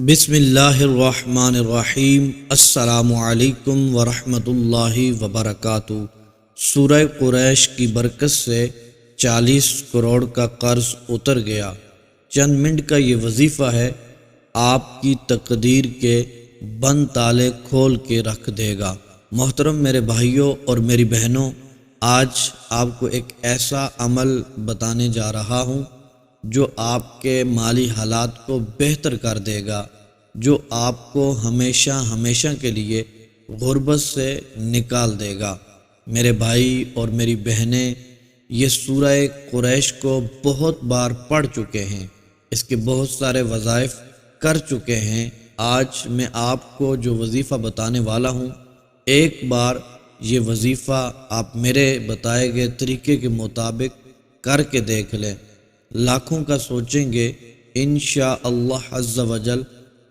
بسم اللہ الرحمن الرحیم۔ السلام علیکم ورحمۃ اللہ وبرکاتہ۔ سورہ قریش کی برکت سے 40 کروڑ کا قرض اتر گیا۔ چند منٹ کا یہ وظیفہ ہے، آپ کی تقدیر کے بند تالے کھول کے رکھ دے گا۔ محترم میرے بھائیوں اور میری بہنوں، آج آپ کو ایک ایسا عمل بتانے جا رہا ہوں جو آپ کے مالی حالات کو بہتر کر دے گا، جو آپ کو ہمیشہ کے لیے غربت سے نکال دے گا۔ میرے بھائی اور میری بہنیں یہ سورہ قریش کو بہت بار پڑھ چکے ہیں، اس کے بہت سارے وظائف کر چکے ہیں۔ آج میں آپ کو جو وظیفہ بتانے والا ہوں، ایک بار یہ وظیفہ آپ میرے بتائے گئے طریقے کے مطابق کر کے دیکھ لیں، لاکھوں کا سوچیں گے، انشاءاللہ عز و جل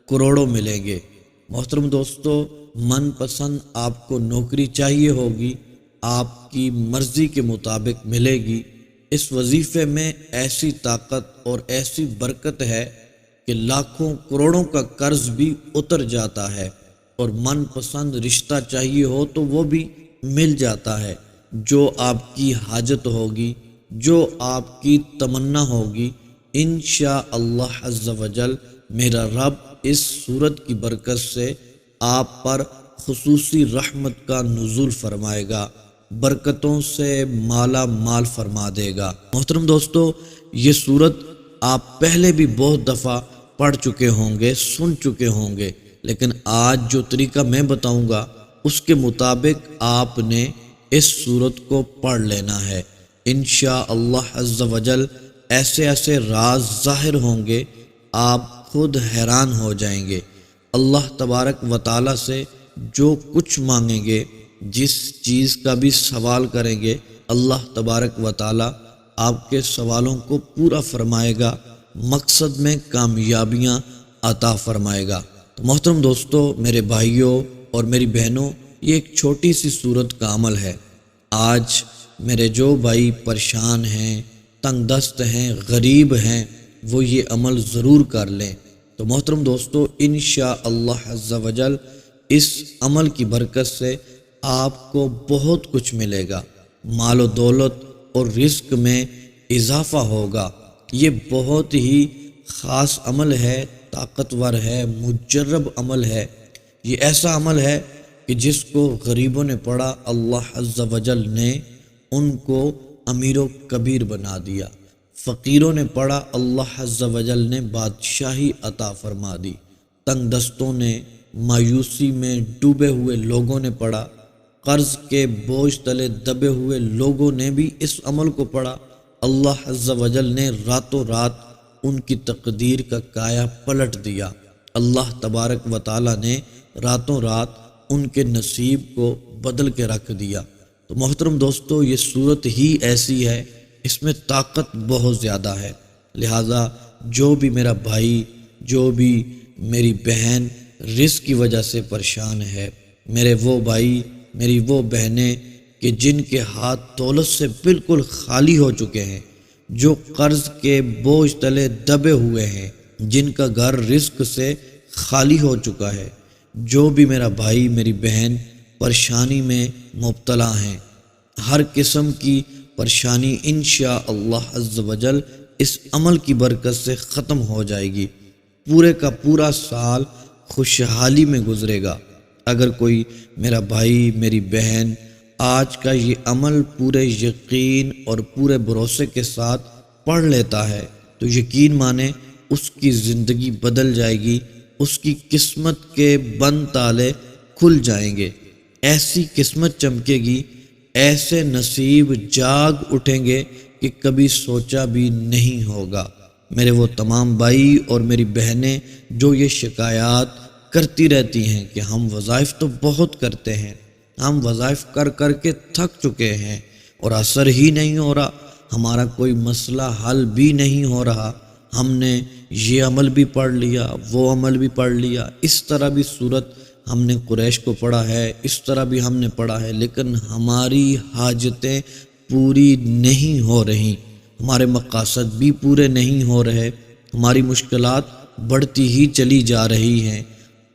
کروڑوں ملیں گے۔ محترم دوستو، من پسند آپ کو نوکری چاہیے ہوگی، آپ کی مرضی کے مطابق ملے گی۔ اس وظیفے میں ایسی طاقت اور ایسی برکت ہے کہ لاکھوں کروڑوں کا قرض بھی اتر جاتا ہے، اور من پسند رشتہ چاہیے ہو تو وہ بھی مل جاتا ہے۔ جو آپ کی حاجت ہوگی، جو آپ کی تمنا ہوگی، انشاءاللہ عز و جل میرا رب اس سورت کی برکت سے آپ پر خصوصی رحمت کا نزول فرمائے گا، برکتوں سے مالا مال فرما دے گا۔ محترم دوستو، یہ سورت آپ پہلے بھی بہت دفعہ پڑھ چکے ہوں گے، سن چکے ہوں گے، لیکن آج جو طریقہ میں بتاؤں گا اس کے مطابق آپ نے اس سورت کو پڑھ لینا ہے۔ انشاءاللہ عز و جل ایسے راز ظاہر ہوں گے، آپ خود حیران ہو جائیں گے۔ اللہ تبارک و تعالی سے جو کچھ مانگیں گے، جس چیز کا بھی سوال کریں گے، اللہ تبارک و تعالی آپ کے سوالوں کو پورا فرمائے گا، مقصد میں کامیابیاں عطا فرمائے گا۔ تو محترم دوستو، میرے بھائیوں اور میری بہنوں، یہ ایک چھوٹی سی سورت کا عمل ہے۔ آج میرے جو بھائی پریشان ہیں، تنگ دست ہیں، غریب ہیں، وہ یہ عمل ضرور کر لیں۔ تو محترم دوستو، انشاءاللہ عز و جل اس عمل کی برکت سے آپ کو بہت کچھ ملے گا، مال و دولت اور رزق میں اضافہ ہوگا۔ یہ بہت ہی خاص عمل ہے، طاقتور ہے، مجرب عمل ہے۔ یہ ایسا عمل ہے کہ جس کو غریبوں نے پڑھا، اللہ عز و جل نے ان کو امیر و کبیر بنا دیا۔ فقیروں نے پڑھا، اللہ عز و جل نے بادشاہی عطا فرما دی۔ تنگ دستوں نے، مایوسی میں ڈوبے ہوئے لوگوں نے پڑھا، قرض کے بوجھ تلے دبے ہوئے لوگوں نے بھی اس عمل کو پڑھا، اللہ عز و جل نے راتوں رات ان کی تقدیر کا کایا پلٹ دیا۔ اللہ تبارک و تعالی نے راتوں رات ان کے نصیب کو بدل کے رکھ دیا۔ تو محترم دوستو، یہ صورت ہی ایسی ہے، اس میں طاقت بہت زیادہ ہے، لہٰذا جو بھی میرا بھائی، جو بھی میری بہن رزق کی وجہ سے پریشان ہے، میرے وہ بھائی، میری وہ بہنیں کہ جن کے ہاتھ دولت سے بالکل خالی ہو چکے ہیں، جو قرض کے بوجھ تلے دبے ہوئے ہیں، جن کا گھر رزق سے خالی ہو چکا ہے، جو بھی میرا بھائی، میری بہن پریشانی میں مبتلا ہیں، ہر قسم کی پریشانی انشاءاللہ عز و جل اس عمل کی برکت سے ختم ہو جائے گی۔ پورے کا پورا سال خوشحالی میں گزرے گا۔ اگر کوئی میرا بھائی، میری بہن آج کا یہ عمل پورے یقین اور پورے بھروسے کے ساتھ پڑھ لیتا ہے تو یقین مانے اس کی زندگی بدل جائے گی، اس کی قسمت کے بند تالے کھل جائیں گے، ایسی قسمت چمکے گی، ایسے نصیب جاگ اٹھیں گے کہ کبھی سوچا بھی نہیں ہوگا۔ میرے وہ تمام بھائی اور میری بہنیں جو یہ شکایات کرتی رہتی ہیں کہ ہم وظائف تو بہت کرتے ہیں، ہم وظائف کر کر کے تھک چکے ہیں اور اثر ہی نہیں ہو رہا، ہمارا کوئی مسئلہ حل بھی نہیں ہو رہا، ہم نے یہ عمل بھی پڑھ لیا، وہ عمل بھی پڑھ لیا، اس طرح بھی صورت ہم نے قریش کو پڑھا ہے، اس طرح بھی ہم نے پڑھا ہے، لیکن ہماری حاجتیں پوری نہیں ہو رہی، ہمارے مقاصد بھی پورے نہیں ہو رہے، ہماری مشکلات بڑھتی ہی چلی جا رہی ہیں،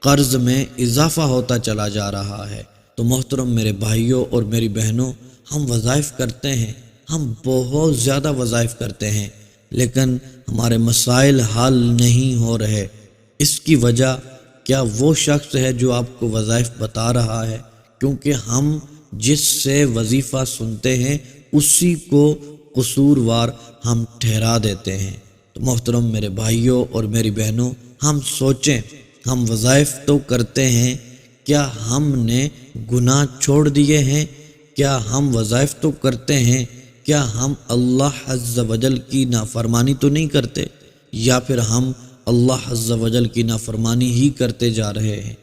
قرض میں اضافہ ہوتا چلا جا رہا ہے۔ تو محترم میرے بھائیوں اور میری بہنوں، ہم وظائف کرتے ہیں، ہم بہت زیادہ وظائف کرتے ہیں، لیکن ہمارے مسائل حل نہیں ہو رہے۔ اس کی وجہ کیا وہ شخص ہے جو آپ کو وظائف بتا رہا ہے؟ کیونکہ ہم جس سے وظیفہ سنتے ہیں اسی کو قصوروار ہم ٹھہرا دیتے ہیں۔ تو محترم میرے بھائیوں اور میری بہنوں، ہم سوچیں، ہم وظائف تو کرتے ہیں، کیا ہم نے گناہ چھوڑ دیے ہیں؟ کیا ہم وظائف تو کرتے ہیں، کیا ہم اللہ عز و جل کی نافرمانی تو نہیں کرتے؟ یا پھر ہم اللہ عز و جل کی نافرمانی ہی کرتے جا رہے ہیں؟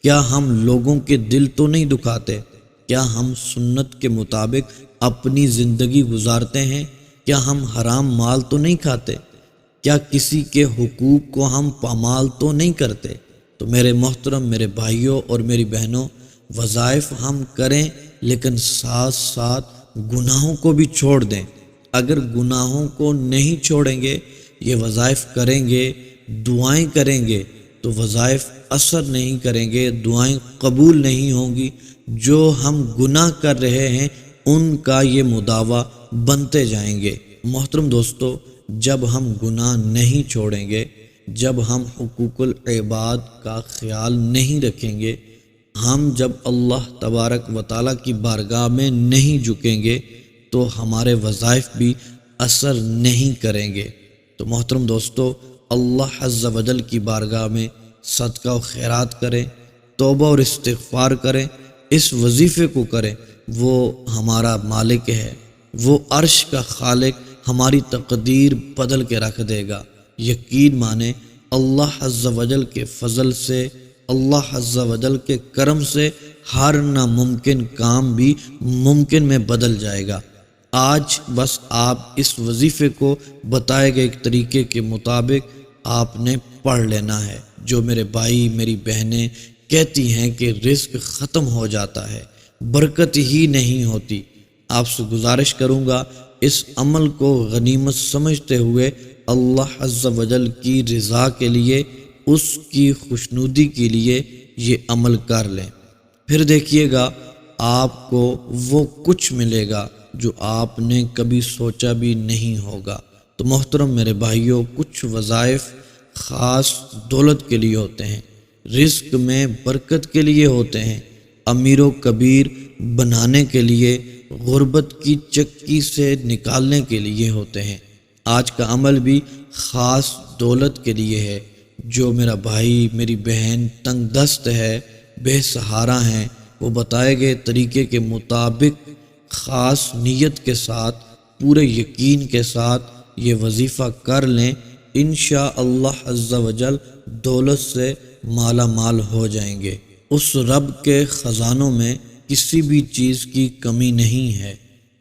کیا ہم لوگوں کے دل تو نہیں دکھاتے؟ کیا ہم سنت کے مطابق اپنی زندگی گزارتے ہیں؟ کیا ہم حرام مال تو نہیں کھاتے؟ کیا کسی کے حقوق کو ہم پامال تو نہیں کرتے؟ تو میرے محترم میرے بھائیوں اور میری بہنوں، وظائف ہم کریں لیکن ساتھ ساتھ گناہوں کو بھی چھوڑ دیں۔ اگر گناہوں کو نہیں چھوڑیں گے، یہ وظائف کریں گے، دعائیں کریں گے، تو وظائف اثر نہیں کریں گے، دعائیں قبول نہیں ہوں گی۔ جو ہم گناہ کر رہے ہیں ان کا یہ مداوع بنتے جائیں گے۔ محترم دوستو، جب ہم گناہ نہیں چھوڑیں گے، جب ہم حقوق العباد کا خیال نہیں رکھیں گے، ہم جب اللہ تبارک و تعالیٰ کی بارگاہ میں نہیں جھکیں گے، تو ہمارے وظائف بھی اثر نہیں کریں گے۔ تو محترم دوستو، اللہ عز و جل کی بارگاہ میں صدقہ و خیرات کریں، توبہ اور استغفار کریں، اس وظیفے کو کریں۔ وہ ہمارا مالک ہے، وہ عرش کا خالق ہماری تقدیر بدل کے رکھ دے گا۔ یقین مانیں، اللہ عز و جل کے فضل سے، اللہ عز و جل کے کرم سے ہر ناممکن کام بھی ممکن میں بدل جائے گا۔ آج بس آپ اس وظیفے کو بتائے گئے ایک طریقے کے مطابق آپ نے پڑھ لینا ہے۔ جو میرے بھائی میری بہنیں کہتی ہیں کہ رزق ختم ہو جاتا ہے، برکت ہی نہیں ہوتی، آپ سے گزارش کروں گا اس عمل کو غنیمت سمجھتے ہوئے اللہ عز و جل کی رضا کے لیے، اس کی خوشنودی کے لیے یہ عمل کر لیں۔ پھر دیکھیے گا آپ کو وہ کچھ ملے گا جو آپ نے کبھی سوچا بھی نہیں ہوگا۔ تو محترم میرے بھائیوں، کچھ وظائف خاص دولت کے لیے ہوتے ہیں، رزق میں برکت کے لیے ہوتے ہیں، امیر و کبیر بنانے کے لیے، غربت کی چکی سے نکالنے کے لیے ہوتے ہیں۔ آج کا عمل بھی خاص دولت کے لیے ہے۔ جو میرا بھائی میری بہن تنگ دست ہے، بے سہارا ہیں، وہ بتائے گئے طریقے کے مطابق خاص نیت کے ساتھ، پورے یقین کے ساتھ یہ وظیفہ کر لیں، انشاءاللہ عز و جل دولت سے مالا مال ہو جائیں گے۔ اس رب کے خزانوں میں کسی بھی چیز کی کمی نہیں ہے۔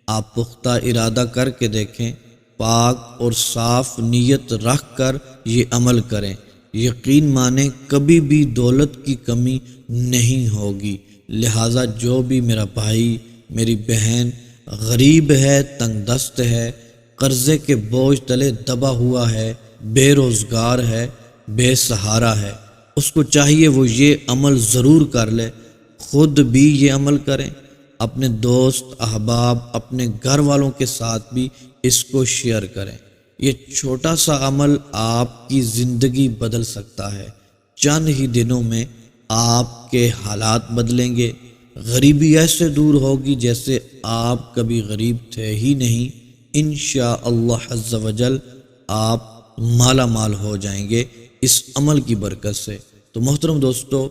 آپ پختہ ارادہ کر کے دیکھیں، پاک اور صاف نیت رکھ کر یہ عمل کریں، یقین مانیں کبھی بھی دولت کی کمی نہیں ہوگی۔ لہٰذا جو بھی میرا بھائی میری بہن غریب ہے، تنگ دست ہے، قرضے کے بوجھ تلے دبا ہوا ہے، بے روزگار ہے، بے سہارا ہے، اس کو چاہیے وہ یہ عمل ضرور کر لے، خود بھی یہ عمل کریں، اپنے دوست احباب اپنے گھر والوں کے ساتھ بھی اس کو شیئر کریں۔ یہ چھوٹا سا عمل آپ کی زندگی بدل سکتا ہے۔ چند ہی دنوں میں آپ کے حالات بدلیں گے، غریبی ایسے دور ہوگی جیسے آپ کبھی غریب تھے ہی نہیں۔ انشاءاللہ عز و جل آپ مالا مال ہو جائیں گے اس عمل کی برکت سے۔ تو محترم دوستو،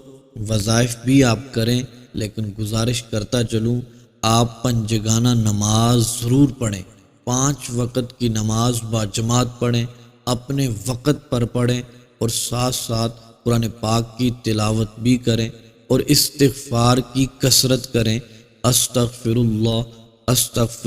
وظائف بھی آپ کریں، لیکن گزارش کرتا چلوں آپ پنجگانہ نماز ضرور پڑھیں، 5 وقت کی نماز باجماعت پڑھیں، اپنے وقت پر پڑھیں، اور ساتھ ساتھ قرآن پاک کی تلاوت بھی کریں اور استغفار کی کثرت کریں۔ استغفر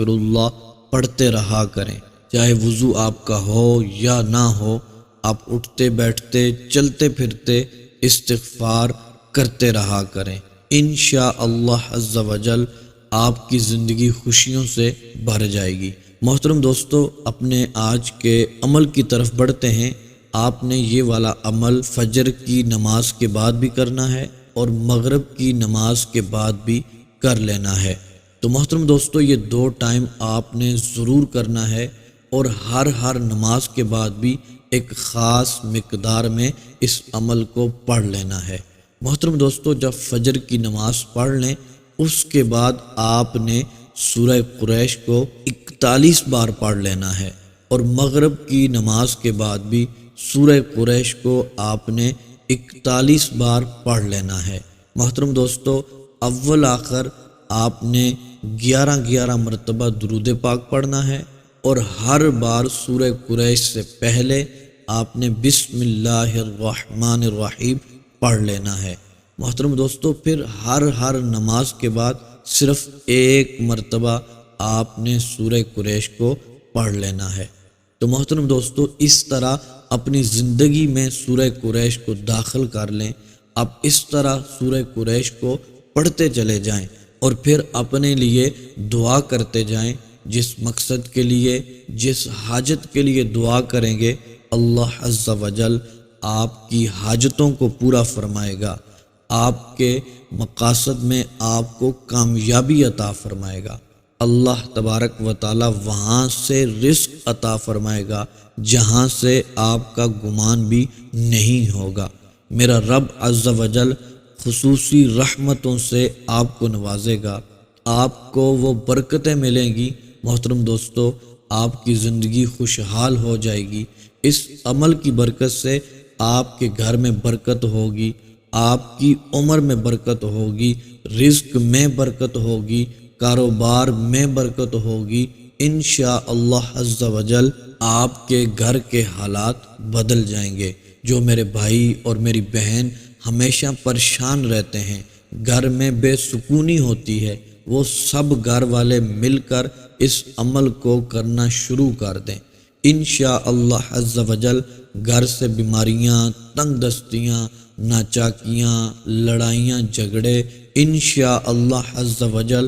اللہ پڑھتے رہا کریں، چاہے وضو آپ کا ہو یا نہ ہو، آپ اٹھتے بیٹھتے چلتے پھرتے استغفار کرتے رہا کریں۔ انشاءاللہ عز و جل آپ کی زندگی خوشیوں سے بھر جائے گی۔ محترم دوستو، اپنے آج کے عمل کی طرف بڑھتے ہیں۔ آپ نے یہ والا عمل فجر کی نماز کے بعد بھی کرنا ہے اور مغرب کی نماز کے بعد بھی کر لینا ہے۔ تو محترم دوستو، یہ 2 ٹائم آپ نے ضرور کرنا ہے اور ہر نماز کے بعد بھی ایک خاص مقدار میں اس عمل کو پڑھ لینا ہے۔ محترم دوستو، جب فجر کی نماز پڑھ لیں اس کے بعد آپ نے سورہ قریش کو 41 بار پڑھ لینا ہے اور مغرب کی نماز کے بعد بھی سورہ قریش کو آپ نے 41 بار پڑھ لینا ہے۔ محترم دوستو، اول آخر آپ نے 11 مرتبہ درود پاک پڑھنا ہے اور ہر بار سورہ قریش سے پہلے آپ نے بسم اللہ الرحمن الرحیم پڑھ لینا ہے۔ محترم دوستو، پھر ہر نماز کے بعد صرف 1 مرتبہ آپ نے سورہ قریش کو پڑھ لینا ہے۔ تو محترم دوستو، اس طرح اپنی زندگی میں سورہ قریش کو داخل کر لیں۔ آپ اس طرح سورہ قریش کو پڑھتے چلے جائیں اور پھر اپنے لیے دعا کرتے جائیں۔ جس مقصد کے لیے، جس حاجت کے لیے دعا کریں گے، اللہ عز و جل آپ کی حاجتوں کو پورا فرمائے گا، آپ کے مقاصد میں آپ کو کامیابی عطا فرمائے گا۔ اللہ تبارک و تعالی وہاں سے رزق عطا فرمائے گا جہاں سے آپ کا گمان بھی نہیں ہوگا۔ میرا رب عز و جل خصوصی رحمتوں سے آپ کو نوازے گا، آپ کو وہ برکتیں ملیں گی۔ محترم دوستو، آپ کی زندگی خوشحال ہو جائے گی۔ اس عمل کی برکت سے آپ کے گھر میں برکت ہوگی، آپ کی عمر میں برکت ہوگی، رزق میں برکت ہوگی، کاروبار میں برکت ہوگی۔ انشاءاللہ عز و جل آپ کے گھر کے حالات بدل جائیں گے۔ جو میرے بھائی اور میری بہن ہمیشہ پریشان رہتے ہیں، گھر میں بے سکونی ہوتی ہے، وہ سب گھر والے مل کر اس عمل کو کرنا شروع کر دیں۔ انشاءاللہ عز و جل گھر سے بیماریاں، تنگ دستیاں، ناچاکیاں، لڑائیاں، جھگڑے انشاءاللہ عز و جل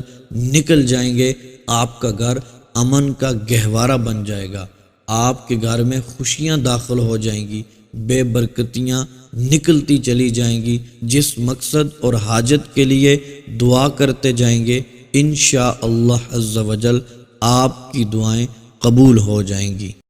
نکل جائیں گے۔ آپ کا گھر امن کا گہوارہ بن جائے گا، آپ کے گھر میں خوشیاں داخل ہو جائیں گی، بے برکتیاں نکلتی چلی جائیں گی۔ جس مقصد اور حاجت کے لیے دعا کرتے جائیں گے، انشاءاللہ عز و جل آپ کی دعائیں قبول ہو جائیں گی۔